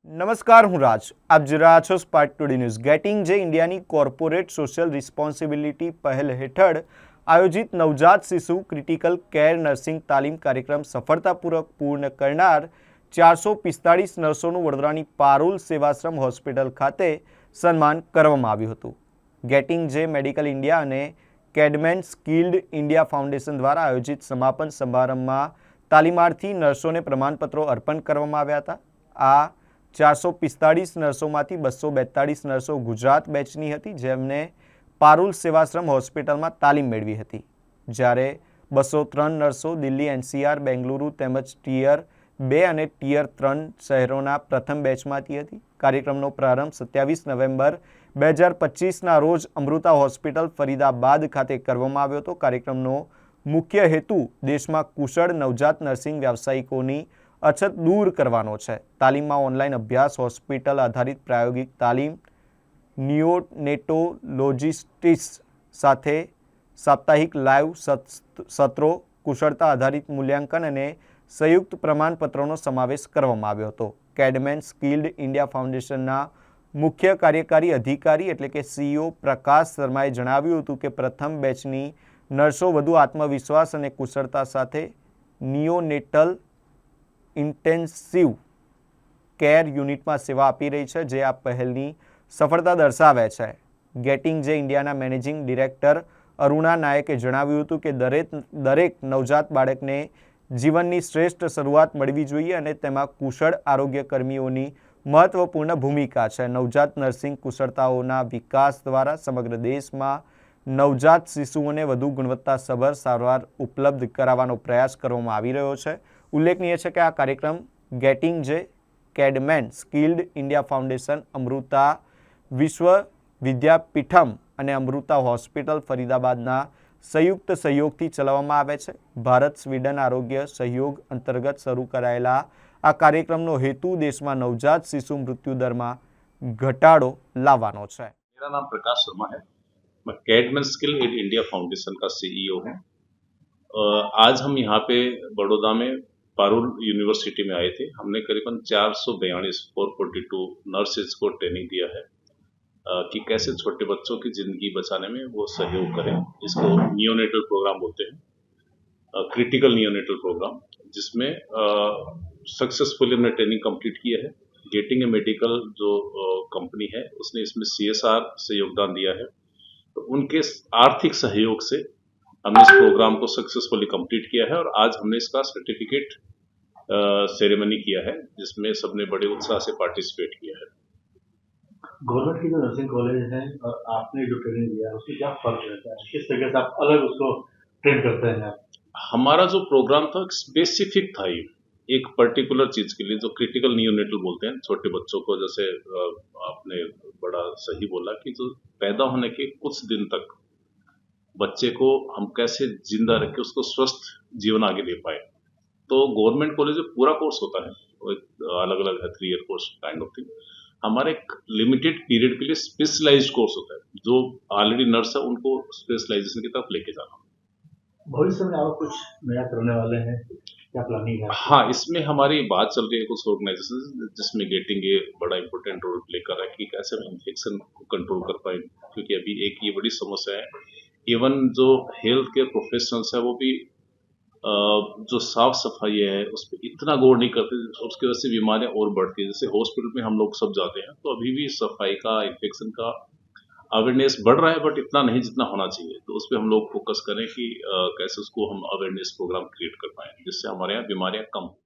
નમસ્કાર, હું રાજ. આપ જોઈ રહ્યા છો સ્પાર્ક ટુડે ન્યૂઝ. ગેટિંગ જે ઇન્ડિયાની કોર્પોરેટ સોશિયલ રિસ્પોન્સિબિલિટી પહેલ હેઠળ આયોજિત નવજાત શિશુ ક્રિટિકલ કેર નર્સિંગ તાલીમ કાર્યક્રમ સફળતાપૂર્વક પૂર્ણ કરનાર 445 નર્સોનું વડોદરાની પારુલ સેવાશ્રમ હોસ્પિટલ ખાતે સન્માન કરવામાં આવ્યું હતું. ગેટિંગ જે મેડિકલ ઇન્ડિયા અને કેડમેન સ્કિલ્ડ ઇન્ડિયા ફાઉન્ડેશન દ્વારા આયોજિત સમાપન સમારંભમાં તાલીમાર્થી નર્સોને પ્રમાણપત્રો અર્પણ કરવામાં આવ્યા હતા. આ 445 નર્સોમાંથી 242 નર્સો ગુજરાત બેચની હતી, જેમને પારુલ સેવાશ્રમ હોસ્પિટલમાં તાલીમ મેળવી હતી, જ્યારે 203 નર્સો દિલ્હી, NCR, બેંગલુરુ તેમજ ટિયર 2 અને ટિયર 3 શહેરોના પ્રથમ બેચમાંથી હતી. કાર્યક્રમનો પ્રારંભ 27 નવેમ્બર 2025ના રોજ અમૃતા હોસ્પિટલ ફરીદાબાદ ખાતે કરવામાં આવ્યો હતો. કાર્યક્રમનો મુખ્ય હેતુ દેશમાં કુશળ નવજાત નર્સિંગ વ્યાવસાયિકોની અછત દૂર કરવાનો છે. તાલીમમાં ઓનલાઈન અભ્યાસ, હોસ્પિટલ આધારિત પ્રાયોગિક તાલીમ, નિયોનેટોલોજિસ્ટિક્સ સાથે સાપ્તાહિક લાઈવ સત્રો, કુશળતા આધારિત મૂલ્યાંકન અને સંયુક્ત પ્રમાણપત્રોનો સમાવેશ કરવામાં આવ્યો હતો. કેડમેન સ્કિલ્ડ ઇન્ડિયા ફાઉન્ડેશનના મુખ્ય કાર્યકારી અધિકારી એટલે કે CEO પ્રકાશ શર્માએ જણાવ્યું હતું કે પ્રથમ બેચની નર્સો વધુ આત્મવિશ્વાસ અને કુશળતા સાથે નિયોનેટલ ઇન્ટેન્સિવ કેર યુનિટમાં સેવા આપી રહી છે, જે આ પહેલની સફળતા દર્શાવે છે. ગેટિંગ જે ઇન્ડિયાના મેનેજિંગ ડિરેક્ટર અરુણા નાયકે જણાવ્યું હતું કે દરેક નવજાત બાળકને જીવનની શ્રેષ્ઠ શરૂઆત મળવી જોઈએ અને તેમાં કુશળ આરોગ્ય કર્મીઓની મહત્વપૂર્ણ ભૂમિકા છે. નવજાત નર્સિંગ કુશળતાઓના વિકાસ દ્વારા સમગ્ર દેશમાં નવજાત શિશુઓને વધુ ગુણવત્તાસભર સારવાર ઉપલબ્ધ કરાવવાનો પ્રયાસ કરવામાં આવી રહ્યો છે. ઉલ્લેખનીય છે કે આ કાર્યક્રમ ગેટિંગ જે કેડમેન સ્કિલ્ડ ઇન્ડિયા ફાઉન્ડેશન, અમૃતા વિશ્વ વિદ્યાપીઠમ અને અમૃતા હોસ્પિટલ ફરીદાબાદના સંયુક્ત સહયોગથી ચલાવવામાં આવે છે. ભારત સ્વીડન આરોગ્ય સહયોગ અંતર્ગત શરૂ કરાયેલા આ કાર્યક્રમનો હેતુ દેશમાં નવજાત શિશુ મૃત્યુદરમાં ઘટાડો લાવવાનો છે. मेरा नाम प्रकाश शर्मा है। मैं Cadman skill in India foundation का CEO हूँ। आज हम यहाँ पे बड़ौदा में पारुल यूनिवर्सिटी में आए थे। हमने करीबन 442 नर्सेज को ट्रेनिंग दिया है कि कैसे छोटे बच्चों की ज़िंदगी बचाने में वो सहयोग करें। इसको नियोनेटल प्रोग्राम बोलते हैं, क्रिटिकल नियोनेटल प्रोग्राम, जिसमें सक्सेसफुली हमने ट्रेनिंग कंप्लीट किया है। गेटिंग ए मेडिकल जो कंपनी है उसने इसमें CSR से योगदान दिया है, तो उनके आर्थिक सहयोग से हमने इस प्रोग्राम को सक्सेसफुली कंप्लीट किया है और आज हमने इसका सर्टिफिकेट सेरेमनी किया है, जिसमें सबने बड़े उत्साह से पार्टिसिपेट किया है। गवर्नमेंट की जो नर्सिंग कॉलेज है और आपने जो ट्रेनिंग दिया है उसमें क्या फर्क रहता है, किस तरीके से आप अलग उसको ट्रेन करते हैं आप? हमारा जो प्रोग्राम था स्पेसिफिक था, ये एक पर्टिकुलर चीज के लिए, जो क्रिटिकल नियोनेटल बोलते हैं, छोटे बच्चों को, जैसे आपने बड़ा सही बोला कि जो पैदा होने के कुछ दिन तक बच्चे को हम कैसे जिंदा रख के उसको स्वस्थ जीवन आगे दे पाए। तो गवर्नमेंट कॉलेज में पूरा कोर्स होता है, अलग अलग है, 3 year course kind of thing. हमारे एक लिमिटेड पीरियड के लिए स्पेशलाइज्ड कोर्स होता है, जो ऑलरेडी नर्स है उनको स्पेशलाइजेशन की तरफ लेके जाना। भविष्य में आप कुछ नया करने वाले हैं, क्या प्लानिंग है? हाँ, इसमें हमारी बात चल रही है कुछ ऑर्गेनाइजेशन जिसमें गेटिंग ये बड़ा इंपॉर्टेंट रोल प्ले कर रहा है कि कैसे हम इन्फेक्शन को कंट्रोल कर पाए, क्योंकि अभी एक ये बड़ी समस्या है। इवन जो हेल्थ केयर प्रोफेशनल्स है वो भी जो साफ सफाई है उस पर इतना गौर नहीं करते, उसकी वजह से बीमारियां और बढ़ती है। जैसे हॉस्पिटल में हम लोग सब जाते हैं तो अभी भी सफाई का, इन्फेक्शन का अवेयरनेस बढ़ रहा है, बट इतना नहीं जितना होना चाहिए। तो उस पर हम लोग फोकस करें कि कैसे उसको हम अवेयरनेस प्रोग्राम क्रिएट कर पाएं, जिससे हमारे यहाँ बीमारियां कम हो।